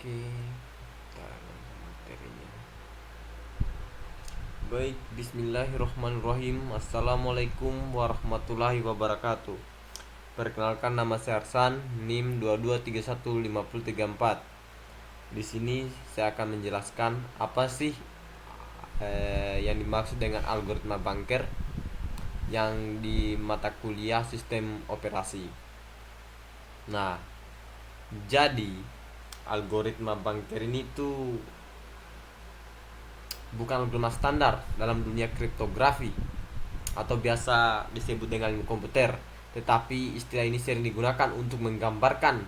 Oke, kita langsung materinya. Baik, bismillahirrahmanirrahim. Assalamualaikum warahmatullahi wabarakatuh. Perkenalkan, nama saya Arsan, NIM 22315034. Di sini saya akan menjelaskan apa sih yang dimaksud dengan algoritma banker yang di mata kuliah sistem operasi. Nah, jadi algoritma banker ini tuh bukan algoritma standar dalam dunia kriptografi atau biasa disebut dengan ilmu komputer, tetapi istilah ini sering digunakan untuk menggambarkan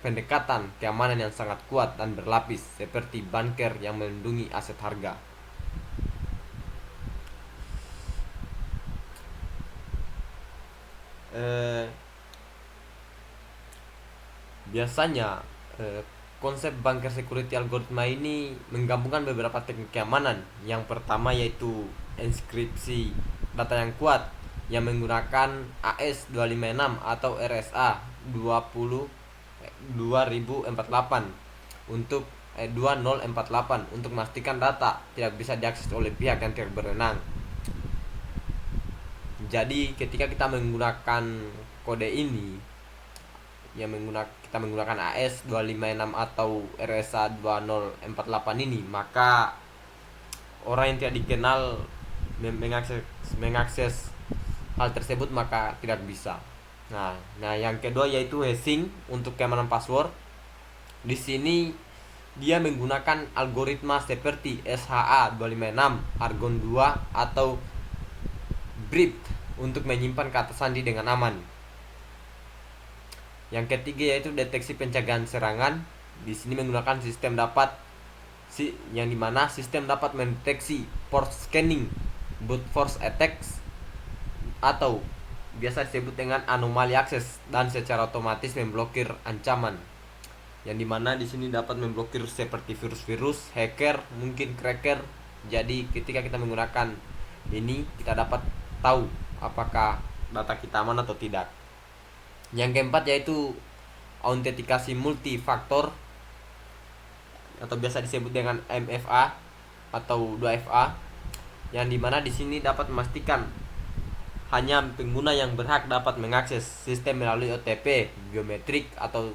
pendekatan keamanan yang sangat kuat dan berlapis seperti banker yang melindungi aset harga. Biasanya konsep banker security algoritma ini menggabungkan beberapa teknik keamanan. Yang pertama yaitu enkripsi data yang kuat yang menggunakan AES-256 atau RSA 2048 untuk 2048 untuk memastikan data tidak bisa diakses oleh pihak yang tidak berwenang. Jadi ketika kita menggunakan kode ini kita menggunakan AS 256 atau RSA 2048 ini, maka orang yang tidak dikenal mengakses hal tersebut maka tidak bisa. Nah, yang kedua yaitu hashing untuk keamanan password. Di sini dia menggunakan algoritma seperti SHA 256, Argon 2 atau Brip untuk menyimpan kata sandi dengan aman. Yang ketiga yaitu deteksi pencegahan serangan. Di sini menggunakan yang dimana sistem dapat mendeteksi port scanning, brute force attacks atau biasa disebut dengan anomali akses, dan secara otomatis memblokir ancaman. Yang dimana di sini dapat memblokir seperti virus-virus, hacker, mungkin cracker. Jadi ketika kita menggunakan ini, kita dapat tahu apakah data kita aman atau tidak. Yang keempat yaitu autentikasi multifaktor atau biasa disebut dengan MFA atau 2FA, yang dimana di sini dapat memastikan hanya pengguna yang berhak dapat mengakses sistem melalui OTP, biometrik atau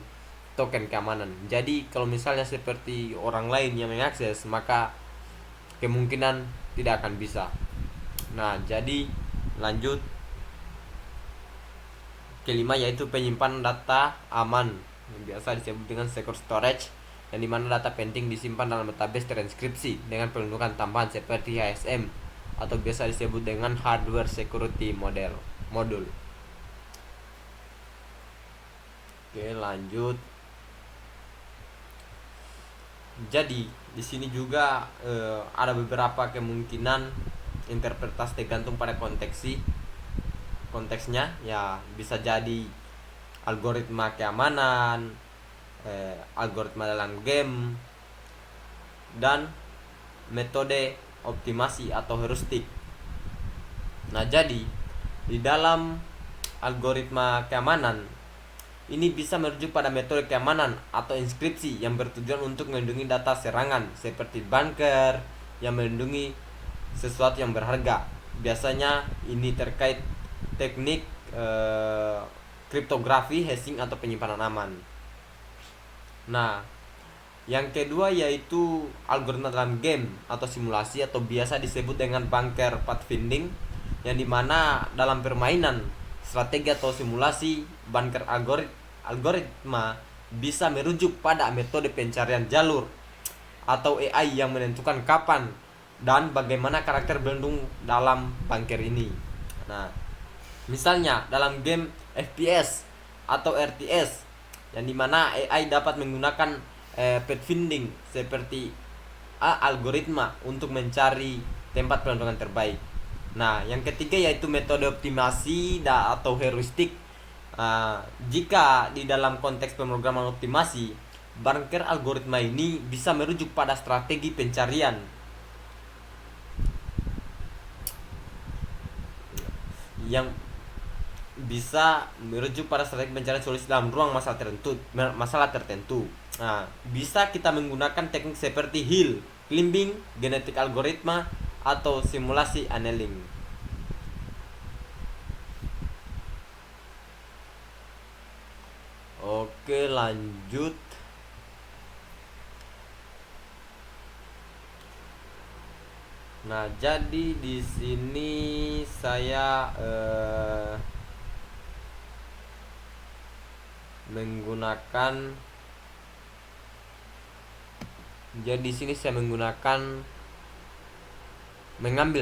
token keamanan. Jadi kalau misalnya seperti orang lain yang mengakses, maka kemungkinan tidak akan bisa. Nah, jadi lanjut kelima yaitu penyimpanan data aman, yang biasa disebut dengan secure storage, yang dimana data penting disimpan dalam database terenkripsi dengan perlindungan tambahan seperti HSM atau biasa disebut dengan hardware security modul. Oke, lanjut. Jadi di sini juga ada beberapa kemungkinan interpretasi tergantung pada konteksnya, ya bisa jadi algoritma keamanan, algoritma dalam game, dan metode optimasi atau heuristik. Nah, jadi di dalam algoritma keamanan ini bisa merujuk pada metode keamanan atau inskripsi yang bertujuan untuk melindungi data serangan seperti banker yang melindungi sesuatu yang berharga. Biasanya ini terkait teknik kriptografi, hashing atau penyimpanan aman. Nah, yang kedua yaitu algoritma dalam game atau simulasi atau biasa disebut dengan banker pathfinding, yang dimana dalam permainan strategi atau simulasi, banker algoritma bisa merujuk pada metode pencarian jalur atau AI yang menentukan kapan dan bagaimana karakter berlindung dalam banker ini. Nah, misalnya dalam game FPS atau RTS, yang dimana AI dapat menggunakan pathfinding seperti algoritma untuk mencari tempat pelindungan terbaik. Nah, yang ketiga yaitu metode optimasi atau heuristik. Jika di dalam konteks pemrograman optimasi, banker algoritma ini bisa merujuk pada strategi pencarian yang bisa merujuk pada strategi pencarian solusi dalam ruang masalah tertentu. Nah, bisa kita menggunakan teknik seperti hill climbing, genetik algoritma, atau simulasi annealing. Oke, lanjut. Nah, jadi di sini saya menggunakan jadi di sini saya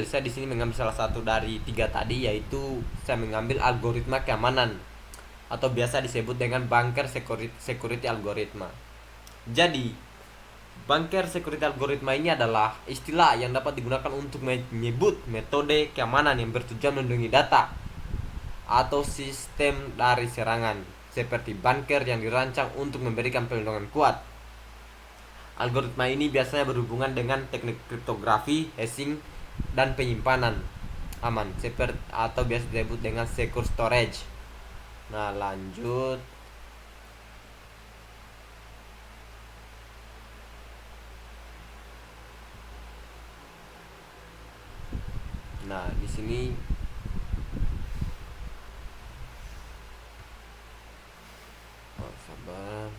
saya di sini mengambil salah satu dari 3 tadi, yaitu saya mengambil algoritma keamanan atau biasa disebut dengan bunker security algoritma. Jadi bunker security algoritma ini adalah istilah yang dapat digunakan untuk menyebut metode keamanan yang bertujuan melindungi data atau sistem dari serangan, seperti bunker yang dirancang untuk memberikan perlindungan kuat. Algoritma ini biasanya berhubungan dengan teknik kriptografi, hashing, dan penyimpanan aman, seperti atau biasa disebut dengan secure storage. Nah, lanjut. Nah, di sini sabar,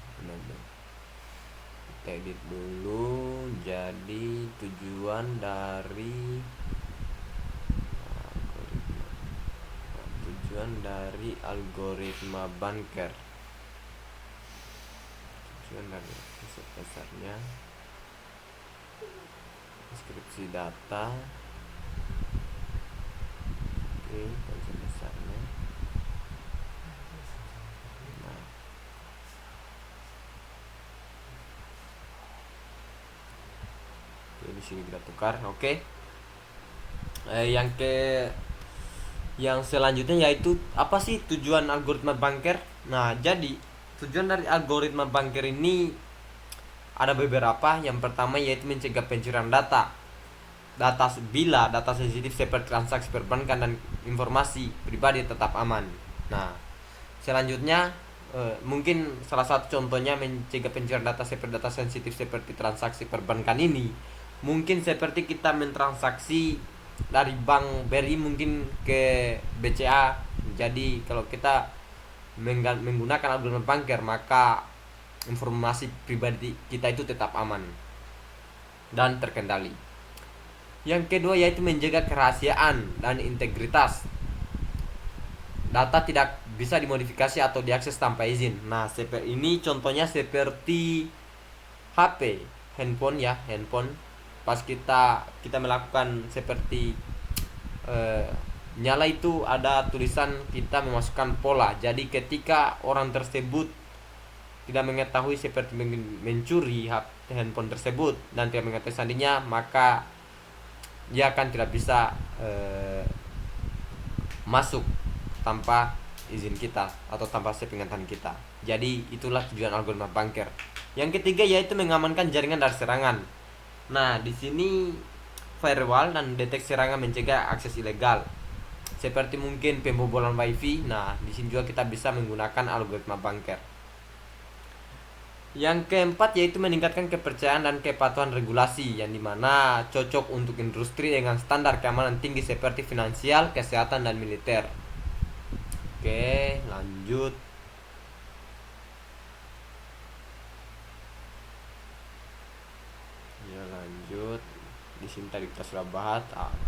kita edit dulu. Jadi tujuan dari algoritma bunker, tujuan dari dasarnya deskripsi data. Oke, konsep dasarnya. Nah, oke, di sini kita tukar. Oke. Yang selanjutnya yaitu apa sih tujuan algoritma bunker? Nah, jadi tujuan dari algoritma bunker ini ada beberapa. Yang pertama yaitu mencegah pencurian data bila data sensitif seperti transaksi perbankan dan informasi pribadi tetap aman. Nah, selanjutnya mungkin salah satu contohnya mencegah pencurian data seperti data sensitif seperti transaksi perbankan ini, mungkin seperti kita mentransaksi dari bank BRI mungkin ke BCA. Jadi kalau kita menggunakan algoritma bunker, maka informasi pribadi kita itu tetap aman dan terkendali. Yang kedua yaitu menjaga kerahasiaan dan integritas. Data tidak bisa dimodifikasi atau diakses tanpa izin. Nah, seperti ini contohnya seperti HP, handphone. Pas kita melakukan seperti nyala itu ada tulisan kita memasukkan pola. Jadi ketika orang tersebut tidak mengetahui seperti mencuri handphone tersebut dan tidak mengetahui sandinya, maka dia akan tidak bisa masuk tanpa izin kita atau tanpa sepengetahuan kita. Jadi itulah tujuan algoritma bunker. Yang ketiga yaitu mengamankan jaringan dari serangan. Nah, di sini firewall dan deteksi serangan mencegah akses ilegal, seperti mungkin pembobolan wifi. Nah, di sini juga kita bisa menggunakan algoritma bunker. Yang keempat yaitu meningkatkan kepercayaan dan kepatuhan regulasi, yang dimana cocok untuk industri dengan standar keamanan tinggi seperti finansial, kesehatan, dan militer. Oke, lanjut. Ya, lanjut. Di sini tadi kita sudah bahas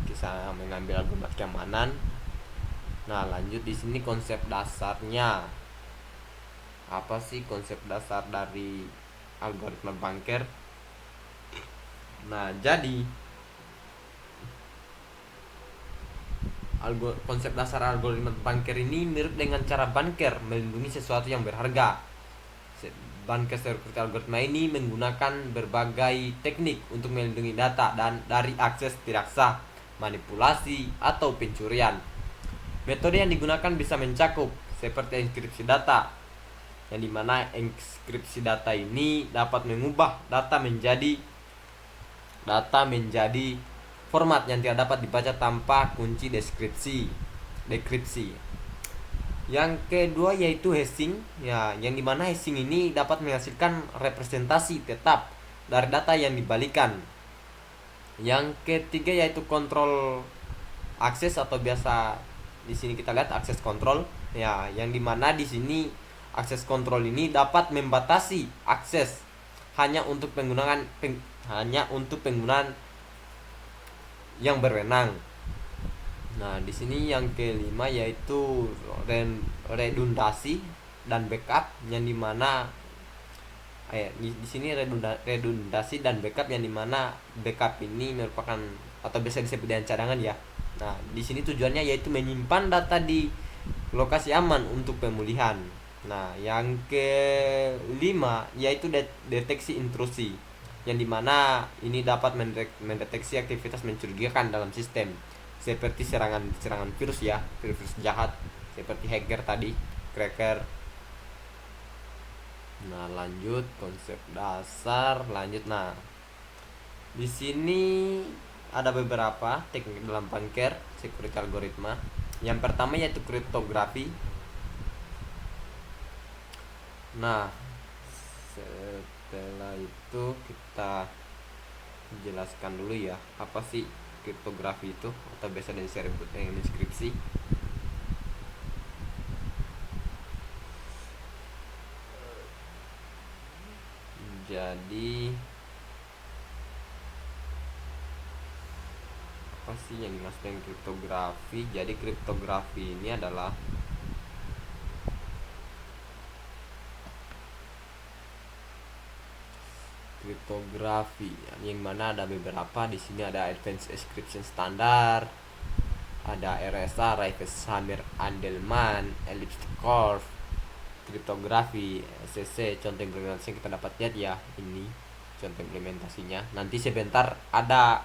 kisah mengambil algoritma keamanan. Nah, lanjut di sini konsep dasarnya. Apa sih konsep dasar dari algoritma bunker? Nah, jadi konsep dasar algoritma bunker ini mirip dengan cara bunker melindungi sesuatu yang berharga. Bunker security algoritma ini menggunakan berbagai teknik untuk melindungi data dan dari akses tidak sah, manipulasi, atau pencurian. Metode yang digunakan bisa mencakup seperti enkripsi data, yang dimana enkripsi data ini dapat mengubah data menjadi format yang tidak dapat dibaca tanpa kunci dekripsi. Yang kedua yaitu hashing, ya, yang dimana hashing ini dapat menghasilkan representasi tetap dari data yang dibalikan. Yang ketiga yaitu kontrol akses atau biasa di sini kita lihat akses kontrol, ya, yang dimana di sini akses kontrol ini dapat membatasi akses hanya untuk penggunaan yang berwenang. Nah, di sini yang kelima yaitu redundasi dan backup, yang dimana di sini redundasi dan backup, yang dimana backup ini merupakan atau biasa disebut dengan cadangan ya. Nah, di sini tujuannya yaitu menyimpan data di lokasi aman untuk pemulihan. Nah, yang kelima yaitu deteksi intrusi, yang dimana ini dapat mendeteksi aktivitas mencurigakan dalam sistem seperti serangan virus ya, virus jahat seperti hacker tadi, cracker. Nah, lanjut konsep dasar, lanjut. Nah, di sini ada beberapa teknik dalam banker security algoritma. Yang pertama yaitu kriptografi. Nah, setelah itu kita jelaskan dulu ya, apa sih kriptografi itu atau biasa disebut dengan inskripsi. Jadi apa sih yang dimaksud dengan kriptografi? Jadi kriptografi ini adalah kriptografi yang mana ada beberapa. Di sini ada Advanced Encryption Standard, ada RSA, Raiffeisen Hammer Andelman, Elliptic Curve, kriptografi, SSC. Contoh implementasi yang kita dapat lihat ya, ini contoh implementasinya. Nanti sebentar ada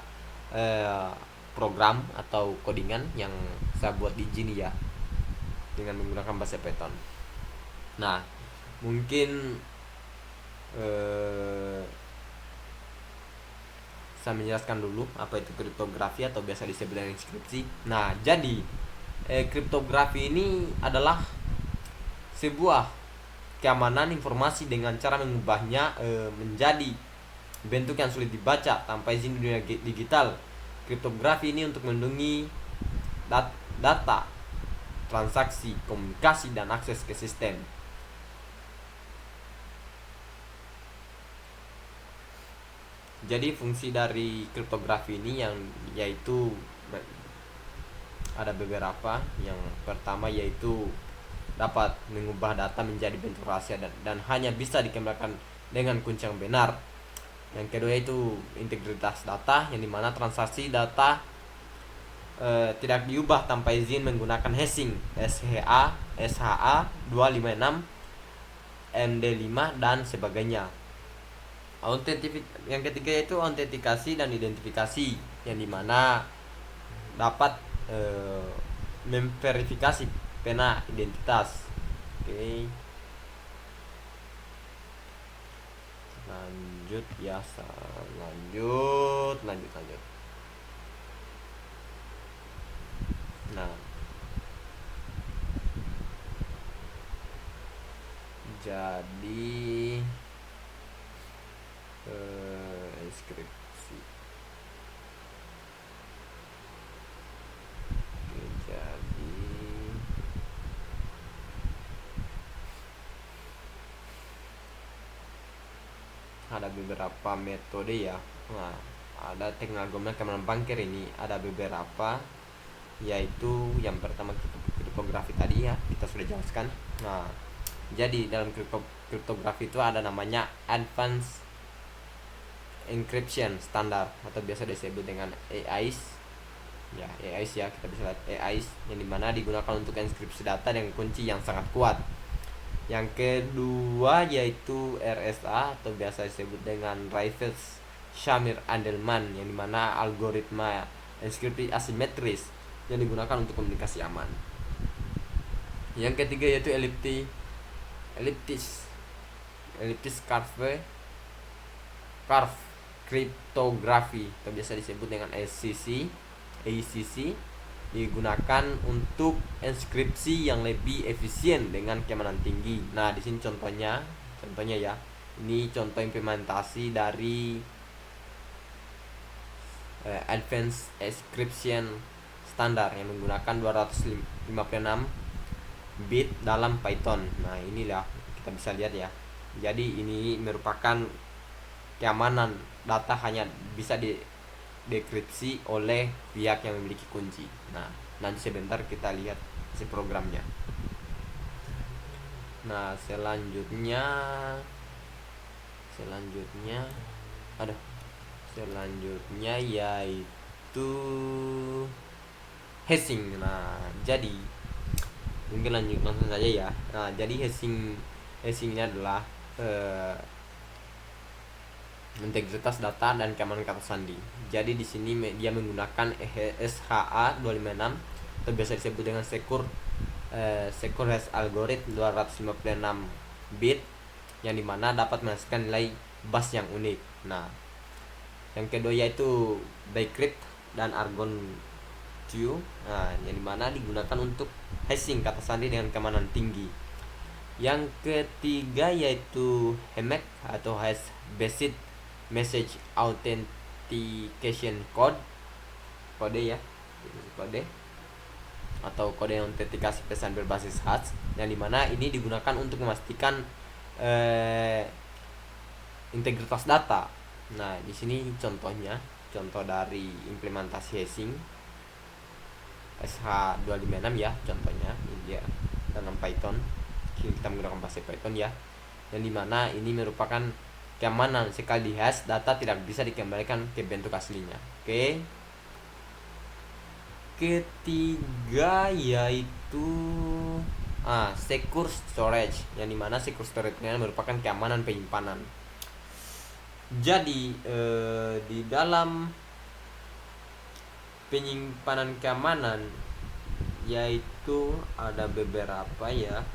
program atau codingan yang saya buat di sini ya dengan menggunakan bahasa Python. Nah, mungkin saya menjelaskan dulu apa itu kriptografi atau biasa disebut dengan inskripsi. Nah, jadi kriptografi ini adalah sebuah keamanan informasi dengan cara mengubahnya menjadi bentuk yang sulit dibaca tanpa izin di dunia digital. Kriptografi ini untuk melindungi data, transaksi, komunikasi, dan akses ke sistem. Jadi fungsi dari kriptografi ini yang yaitu ada beberapa. Yang pertama yaitu dapat mengubah data menjadi bentuk rahasia dan hanya bisa dikembalikan dengan kunci yang benar. Yang kedua yaitu integritas data, yang dimana transaksi data tidak diubah tanpa izin menggunakan hashing SHA 256 MD5 dan sebagainya. Yang ketiga yaitu autentikasi dan identifikasi, yang dimana dapat memverifikasi pena identitas. Oke. Lanjut ya, lanjut. Nah, jadi inskripsi. Oke, jadi ada beberapa metode ya. Nah, ada teknik keamanan banker ini ada beberapa, yaitu yang pertama kriptografi tadi ya, kita sudah jelaskan. Nah, jadi dalam kriptografi itu ada namanya Advanced Encryption Standard atau biasa disebut dengan AES ya, AES ya, kita bisa lihat AES, yang dimana digunakan untuk inskripsi data dengan kunci yang sangat kuat. Yang kedua yaitu RSA atau biasa disebut dengan Raiffeisen Hammer Andelman, yang dimana algoritma inskripsi asimetris yang digunakan untuk komunikasi aman. Yang ketiga yaitu elliptic curve cryptography atau biasa disebut dengan ACC. digunakan untuk enskripsi yang lebih efisien dengan keamanan tinggi. Nah, di sini contohnya ya. Ini contoh implementasi dari Advanced Encryption Standard yang menggunakan 256 bit dalam Python. Nah, inilah kita bisa lihat ya. Jadi ini merupakan keamanan data hanya bisa dekripsi oleh pihak yang memiliki kunci. Nah, nanti sebentar kita lihat si programnya. Nah, selanjutnya yaitu hashing. Nah, jadi mungkin langsung saja ya. Nah, jadi hashing ini adalah integritas data dan keamanan kata sandi. Jadi di sini dia menggunakan SHA-256 atau biasa disebut dengan secure hash algorithm 256 bit, yang dimana dapat menghasilkan nilai bash yang unik. Nah, yang kedua yaitu decrypt dan argon 2, nah, yang dimana digunakan untuk hashing kata sandi dengan keamanan tinggi. Yang ketiga yaitu HMAC atau hash based message authentication kode atau kode autentikasi pesan berbasis hash, yang dimana ini digunakan untuk memastikan integritas data. Nah, di sini contoh dari implementasi hashing SH256 ya, contohnya ini dia dalam Python. Kita menggunakan bahasa Python ya, yang dimana ini merupakan keamanan sekali di hash data tidak bisa dikembalikan ke bentuk aslinya. Oke. Ketiga yaitu secure storage, yang dimana secure storage ini merupakan keamanan penyimpanan. Jadi di dalam penyimpanan keamanan yaitu ada beberapa ya,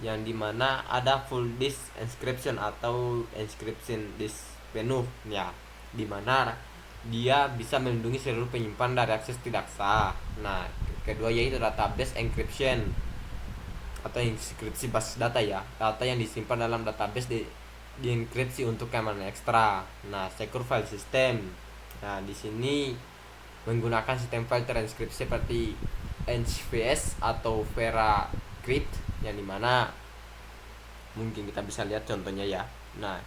yang dimana ada full disk encryption atau encryption disk penuh ya, dimana dia bisa melindungi seluruh penyimpan dari akses tidak sah. Nah, kedua yaitu database encryption atau enkripsi basis data ya, data yang disimpan dalam database dienkripsi untuk keamanan ekstra. Nah, secure file system, nah di sini menggunakan sistem file terenkripsi seperti HVS atau VeraCrypt, yang dimana mungkin kita bisa lihat contohnya ya. Nah,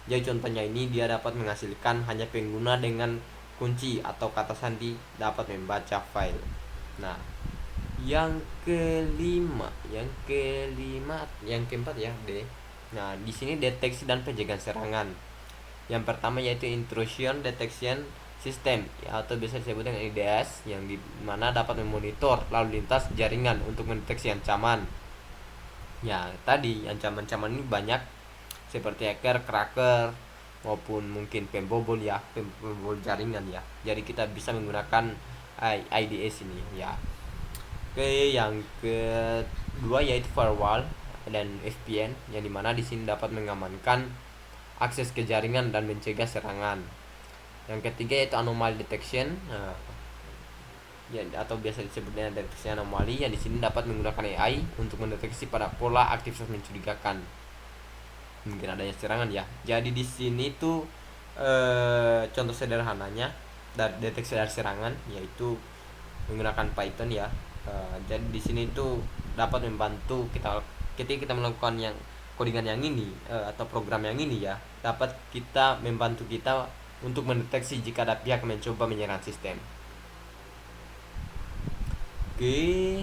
jadi contohnya ini dia dapat menghasilkan hanya pengguna dengan kunci atau kata sandi dapat membaca file. Nah, yang keempat ya, D. Nah, di sini deteksi dan pencegahan serangan. Yang pertama yaitu intrusion detection system ya, atau biasa disebut dengan IDS, yang dimana dapat memonitor lalu lintas jaringan untuk mendeteksi ancaman. Ya, tadi ancaman-ancaman ini banyak seperti hacker, cracker, maupun mungkin pembobol jaringan ya. Jadi kita bisa menggunakan IDS ini ya. Oke, yang kedua yaitu firewall dan VPN, yang dimana di sini dapat mengamankan akses ke jaringan dan mencegah serangan. Yang ketiga yaitu anomaly detection, ya, atau biasa disebut dengan deteksi anomali, yang di sini dapat menggunakan AI untuk mendeteksi pada pola aktivitas mencurigakan, mungkin adanya serangan ya. Jadi di sini tuh contoh sederhananya dari deteksi dari serangan yaitu menggunakan Python ya. Jadi di sini tuh dapat membantu ketika kita melakukan yang codingan yang ini atau program yang ini ya, dapat membantu kita untuk mendeteksi jika ada pihak mencoba menyerang sistem. Oke.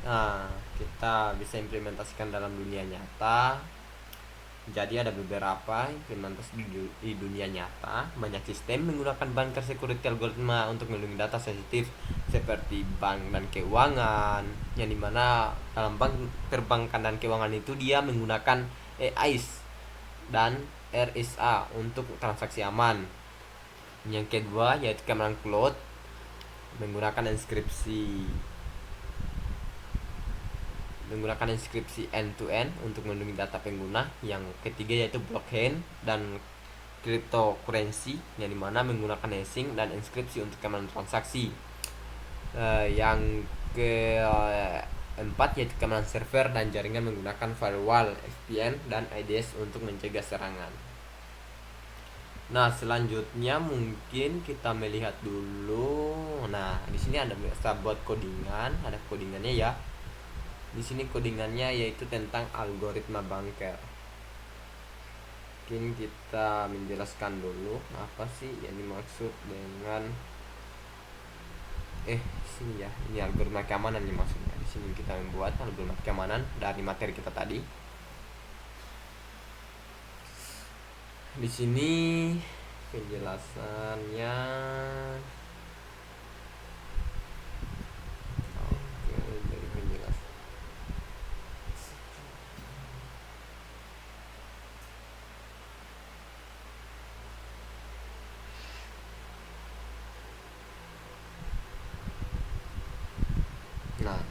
Nah, kita bisa implementasikan dalam dunia nyata. Jadi ada beberapa implementasi di dunia nyata. Banyak sistem menggunakan bunker security algoritma untuk melindungi data sensitif seperti bank dan keuangan, yang dimana dalam perbankan dan keuangan itu dia menggunakan AIS dan RSA untuk transaksi aman. Yang kedua yaitu keamanan cloud, menggunakan inskripsi end-to-end untuk melindungi data pengguna. Yang ketiga yaitu blockchain dan cryptocurrency, yang dimana menggunakan hashing dan inskripsi untuk keamanan transaksi. Yang keempat yaitu keamanan server dan jaringan menggunakan firewall, VPN dan IDS untuk mencegah serangan. Nah, selanjutnya mungkin kita melihat dulu. Nah, di sini ada bisa buat codingan, ada codingannya ya. Di sini codingannya yaitu tentang algoritma bunker. Mungkin kita menjelaskan dulu apa sih yang dimaksud dengan sini ya. Ini algoritma keamanan nih maksudnya. Di sini kita membuat algoritma keamanan dari materi kita tadi. Di sini penjelasannya. Oke, dari penjelasan. Nah,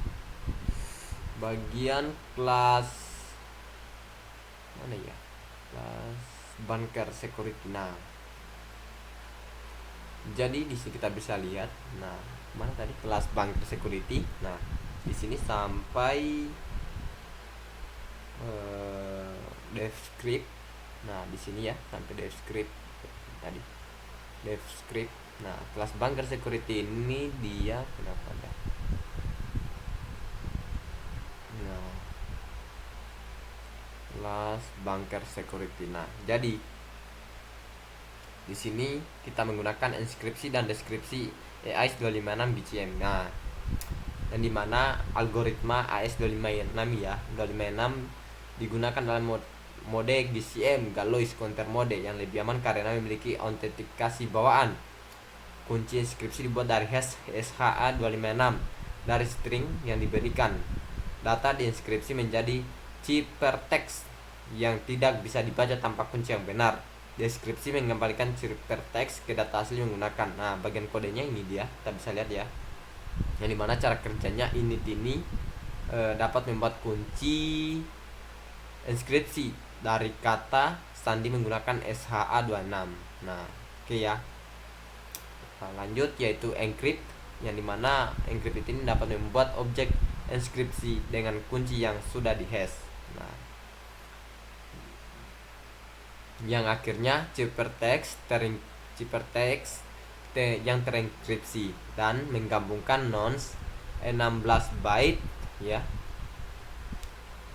bagian kelas mana ya? Kelas bunker security. Nah, jadi di sini kita bisa lihat. Nah, mana tadi kelas bunker security. Nah, di sini sampai dev script. Nah, di sini ya sampai dev script tadi. Dev script. Nah, kelas bunker security ini dia kenapa ada? Nah, kelas bunker security. Nah, jadi di sini kita menggunakan inskripsi dan deskripsi AES256 BCM. Nah, dan dimana algoritma AES256 ya 256 digunakan dalam mode BCM Galois counter mode yang lebih aman karena memiliki autentikasi bawaan. Kunci inskripsi dibuat dari hash SHA256 dari string yang diberikan. Data diinskripsi menjadi ciphertext yang tidak bisa dibaca tanpa kunci yang benar. Deskripsi mengembalikan ciphertext ke data asli menggunakan. Nah, bagian kodenya ini dia, kita bisa lihat ya. Yang dimana cara kerjanya init ini dapat membuat kunci inskripsi dari kata sandi menggunakan SHA26. Nah, oke ya. Nah, lanjut yaitu encrypt, yang dimana encrypt ini dapat membuat objek inskripsi dengan kunci yang sudah dihash. Nah, yang akhirnya ciphertext yang terenkripsi dan menggabungkan nonce 16 byte ya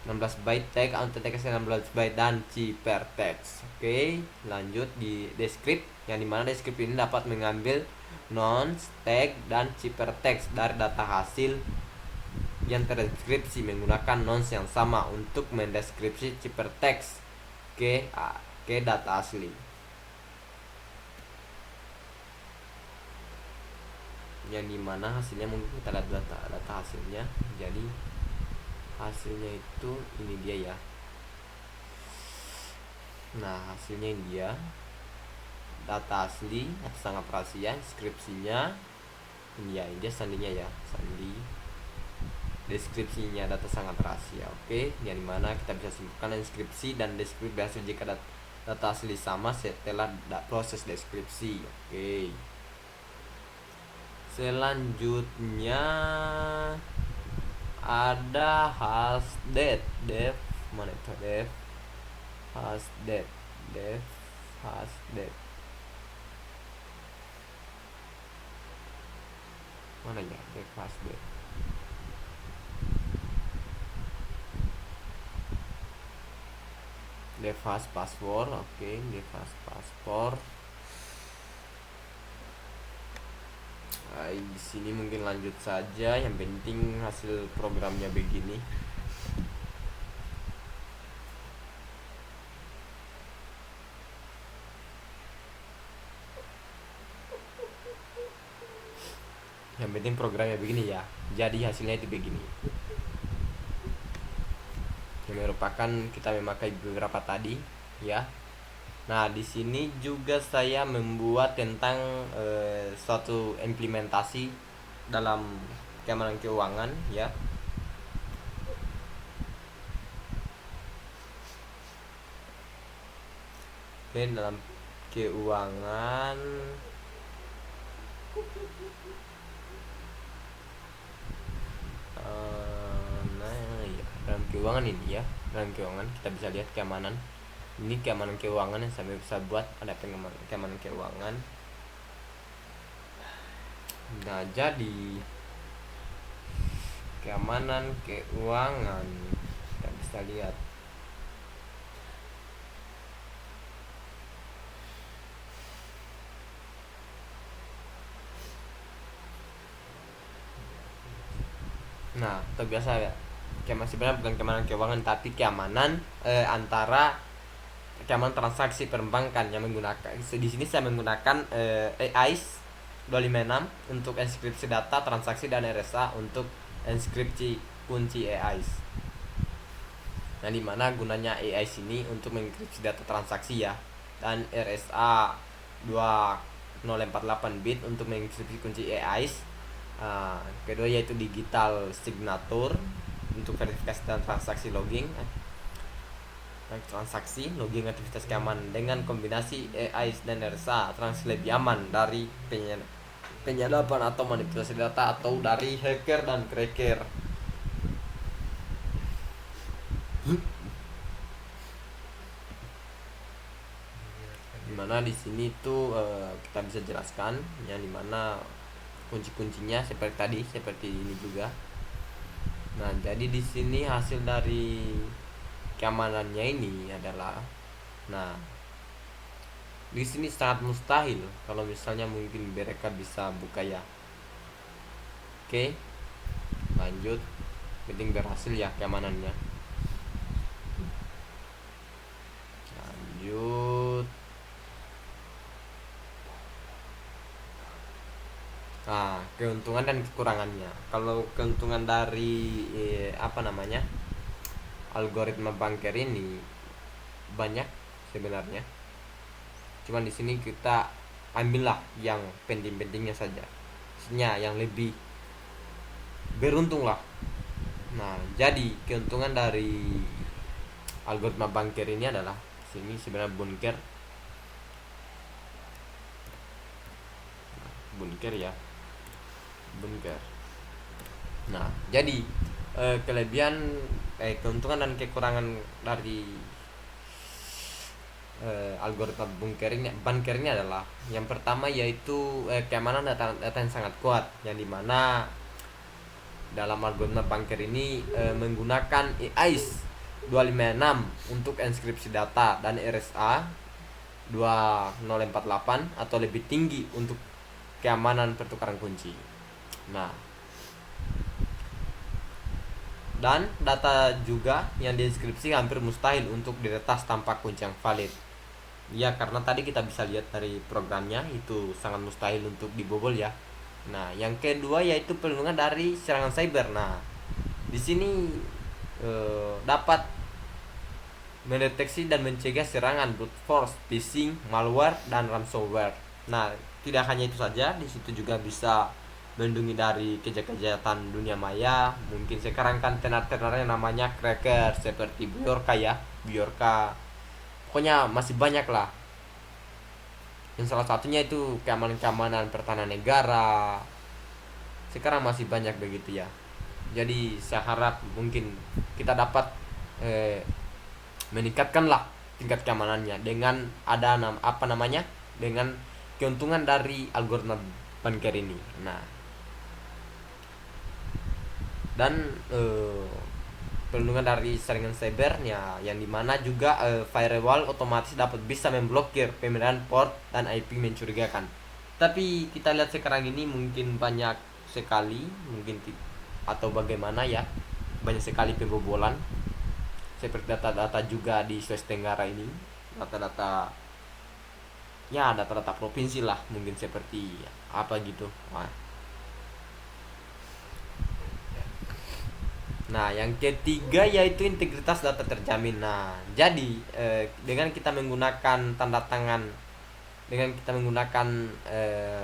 16 byte tag, autentikasi 16 byte dan ciphertext. Oke, lanjut di descript, yang dimana descript ini dapat mengambil nonce, tag dan ciphertext dari data hasil yang terenkripsi menggunakan nonce yang sama untuk mendeskripsi ciphertext ke data asli. Yang dimana hasilnya mungkin kita lihat data hasilnya. Jadi hasilnya itu ini dia ya. Nah, hasilnya ini dia, data asli atas nama Prasia, skripsinya ini ya, ini dia sandinya ya, sandi deskripsinya data sangat rahasia. Oke, yang dimana kita bisa simpulkan inskripsi dan deskripsi berhasil jika data asli sama setelah proses deskripsi. Oke, selanjutnya ada hasdate. Dev mana itu? Dev hasdate mana ya? Dev hasdate Devas password. Oke, Devas password. Di sini mungkin lanjut saja, yang penting hasil programnya begini. Yang penting programnya begini ya. Jadi hasilnya itu begini. Yang merupakan kita memakai beberapa tadi ya. Nah, di sini juga saya membuat tentang suatu implementasi dalam keamanan keuangan ya. Oke, dalam keuangan Nah ya, dalam keuangan ini ya, dalam keuangan kita bisa lihat keamanan. Ini keamanan keuangan yang saya bisa buat, ada keamanan keuangan. Nah, jadi keamanan keuangan kita bisa lihat. Nah, itu biasa ya. Sebenarnya bukan keamanan keuangan tapi keamanan antara keamanan transaksi perbankan yang menggunakan di sini saya menggunakan AIS 256 untuk enkripsi data transaksi dan RSA untuk enkripsi kunci AIS. Nah, dimana gunanya AIS ini untuk mengenkripsi data transaksi ya, dan RSA 2048 bit untuk mengenkripsi kunci AIS. Kedua yaitu digital signature untuk verifikasi dan transaksi logging aktivitas keamanan. Dengan kombinasi AIS dan RSA transaksi lebih aman dari penyadapan atau manipulasi data atau dari hacker dan cracker. Dimana di sini tuh kita bisa jelaskan yang dimana kunci-kuncinya seperti ini juga. Nah, jadi di sini hasil dari keamanannya ini adalah, nah, di sini sangat mustahil kalau misalnya mungkin mereka bisa buka ya. Oke, lanjut. Penting berhasil ya keamanannya. Lanjut. Nah, keuntungan dan kekurangannya. Kalau keuntungan dari algoritma banker ini banyak sebenarnya. Cuman di sini kita ambillah yang penting-pentingnya saja. Maksudnya yang lebih beruntung lah. Nah, jadi keuntungan dari algoritma banker ini adalah sini sebenarnya bunker ya. Nah, jadi keuntungan dan kekurangan dari algoritma banker ini adalah, yang pertama yaitu keamanan data yang sangat kuat, yang dimana dalam algoritma banker ini menggunakan AIS 256 untuk enkripsi data dan RSA 2048 atau lebih tinggi untuk keamanan pertukaran kunci. Nah, dan data juga yang dienskripsi hampir mustahil untuk diretas tanpa kunci yang valid. Ya, karena tadi kita bisa lihat dari programnya itu sangat mustahil untuk dibobol ya. Nah, yang kedua yaitu perlindungan dari serangan cyber. Nah, di sini dapat mendeteksi dan mencegah serangan brute force, phishing, malware, dan ransomware. Nah, tidak hanya itu saja, di situ juga bisa melindungi dari kejahatan dunia maya. Mungkin sekarang kan tenar-tenar yang namanya cracker seperti Bjorka. Pokoknya masih banyak lah. Yang salah satunya itu keamanan pertahanan negara. Sekarang masih banyak begitu ya. Jadi saya harap mungkin kita dapat meningkatkanlah tingkat keamanannya dengan dengan keuntungan dari algoritma banker ini. Nah, dan perlindungan dari serangan cybernya, yang dimana juga firewall otomatis bisa memblokir pemindahan port dan IP mencurigakan. Tapi kita lihat sekarang ini mungkin banyak sekali atau bagaimana ya, banyak sekali pembobolan seperti data-data juga di Sulawesi Tenggara ini, data-data provinsi lah, mungkin seperti apa gitu. Nah, yang ketiga yaitu integritas data terjamin. Nah, jadi dengan kita menggunakan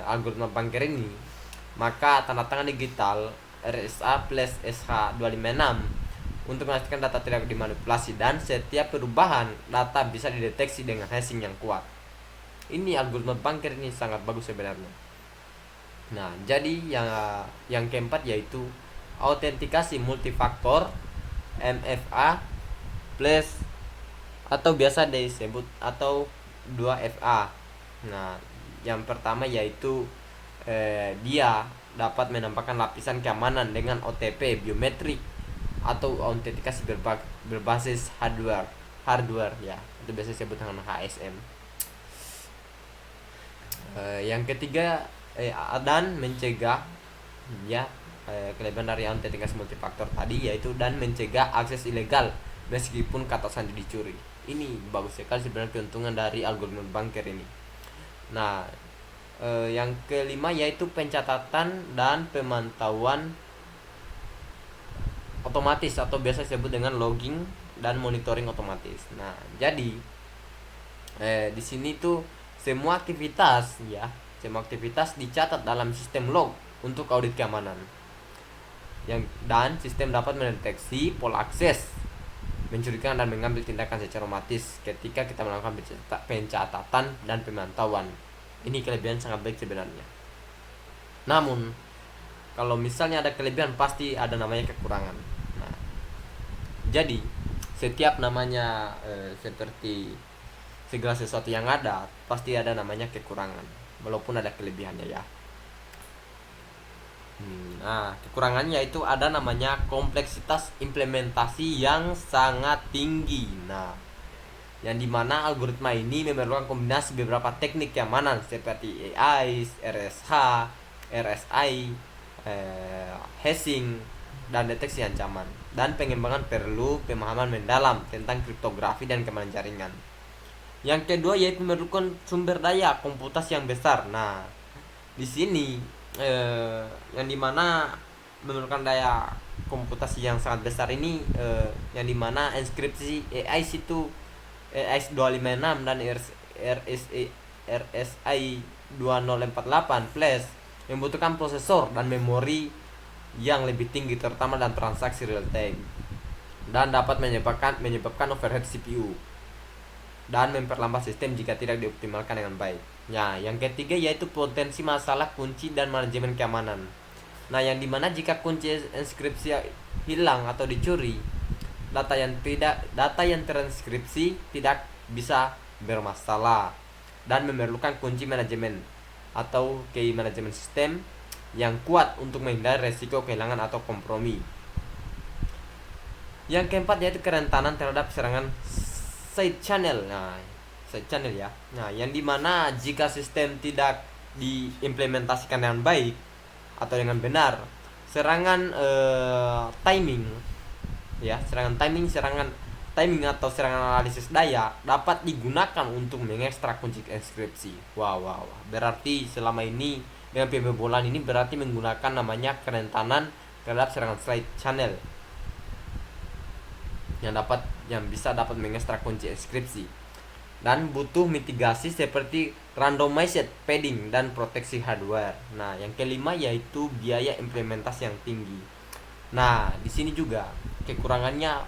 algoritma banker ini, maka tanda tangan digital RSA plus SH256 untuk memastikan data tidak dimanipulasi, dan setiap perubahan data bisa dideteksi dengan hashing yang kuat. Ini algoritma banker ini sangat bagus sebenarnya. Nah, jadi yang keempat yaitu autentikasi multifaktor MFA plus atau biasa disebut atau 2FA. Nah, yang pertama yaitu dia dapat menambahkan lapisan keamanan dengan OTP biometrik atau autentikasi berbasis hardware ya, itu biasa disebut dengan HSM. Yang ketiga dan mencegah ya, kelebihan dari autentikasi multifaktor tadi yaitu dan mencegah akses ilegal meskipun kata sandi dicuri. Ini bagus sekali sebenarnya keuntungan dari algoritma banker ini. Nah, yang kelima yaitu pencatatan dan pemantauan otomatis atau biasa disebut dengan logging dan monitoring otomatis. Nah, jadi di sini tuh semua aktivitas dicatat dalam sistem log untuk audit keamanan. Dan sistem dapat mendeteksi pola akses, mencurigakan dan mengambil tindakan secara otomatis ketika kita melakukan pencatatan dan pemantauan. Ini kelebihan sangat baik sebenarnya. Namun, kalau misalnya ada kelebihan pasti ada namanya kekurangan. Nah, jadi setiap namanya seperti segala sesuatu yang ada pasti ada namanya kekurangan, walaupun ada kelebihannya ya. Nah, kekurangannya itu ada namanya kompleksitas implementasi yang sangat tinggi. Nah, yang dimana algoritma ini memerlukan kombinasi beberapa teknik keamanan seperti AI, RSH, RSI, hashing, dan deteksi ancaman. Dan pengembangan perlu pemahaman mendalam tentang kriptografi dan keamanan jaringan. Yang kedua yaitu memerlukan sumber daya komputasi yang besar. Nah, di sini yang dimana memerlukan daya komputasi yang sangat besar ini, yang dimana inskripsi AI itu AIS 256 dan RSI 2048 plus membutuhkan prosesor dan memori yang lebih tinggi terutama dalam transaksi real time, dan dapat menyebabkan overhead CPU dan memperlambat sistem jika tidak dioptimalkan dengan baik. Nah, yang ketiga yaitu potensi masalah kunci dan manajemen keamanan. Nah, yang dimana jika kunci inskripsi hilang atau dicuri, data yang transkripsi tidak bisa bermasalah dan memerlukan kunci manajemen atau key management system yang kuat untuk menghindari resiko kehilangan atau kompromi. Yang keempat yaitu kerentanan terhadap serangan side channel. Nah, side channel ya. Nah, yang dimana jika sistem tidak diimplementasikan dengan baik atau dengan benar, serangan timing atau serangan analisis daya dapat digunakan untuk mengekstrak kunci inskripsi. Wow. Berarti selama ini dengan pembobolan ini berarti menggunakan namanya kerentanan terhadap serangan side channel yang bisa dapat mengekstrak kunci inskripsi, dan butuh mitigasi seperti randomized padding dan proteksi hardware. Nah, yang kelima yaitu biaya implementasi yang tinggi. Nah, di sini juga kekurangannya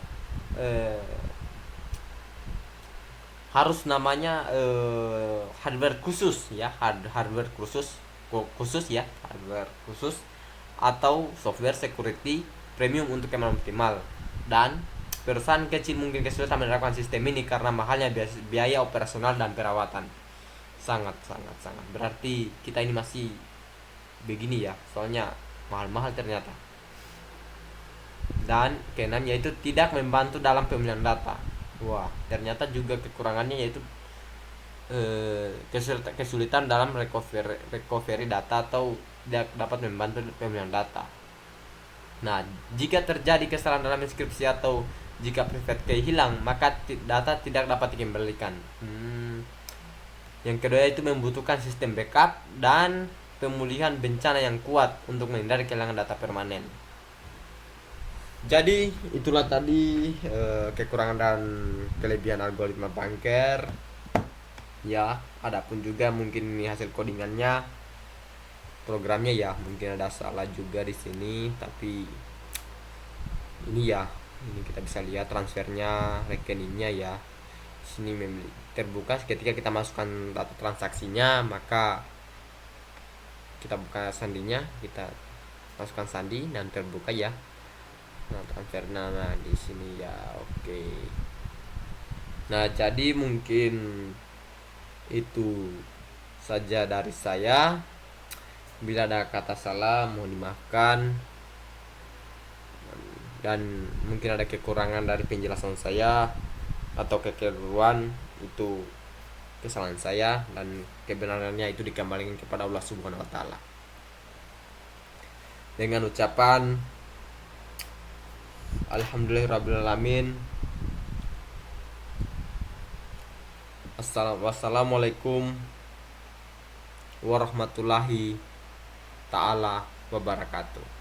harus namanya hardware khusus atau software security premium untuk keamanan optimal, dan perusahaan kecil mungkin kesulitan menerapkan sistem ini karena mahalnya biaya operasional dan perawatan. Sangat. Berarti kita ini masih begini ya, soalnya mahal-mahal ternyata. Dan keenam yaitu tidak membantu dalam pemilihan data. Wah, ternyata juga kekurangannya yaitu kesulitan dalam recovery data atau tidak dapat membantu pemilihan data. Nah, jika terjadi kesalahan dalam inskripsi atau jika private key hilang, maka data tidak dapat dikembalikan. Yang kedua itu membutuhkan sistem backup dan pemulihan bencana yang kuat untuk menghindari kehilangan data permanen. Jadi itulah tadi kekurangan dan kelebihan algoritma banker. Ya, adapun juga mungkin ini hasil codingannya, programnya ya mungkin ada salah juga di sini, tapi ini ya, ini kita bisa lihat transfernya, rekeningnya ya. Sini terbuka ketika kita masukkan data transaksinya, maka kita buka sandinya, kita masukkan sandi dan terbuka ya. Nah, transfer nama di sini ya. Oke. Nah, jadi mungkin itu saja dari saya. Bila ada kata salah mohon dimaafkan, dan mungkin ada kekurangan dari penjelasan saya atau kekeliruan, itu kesalahan saya, dan kebenarannya itu dikembalikan kepada Allah Subhanahu wa taala. Dengan ucapan alhamdulillahirabbil alamin. Wassalamualaikum warahmatullahi taala wabarakatuh.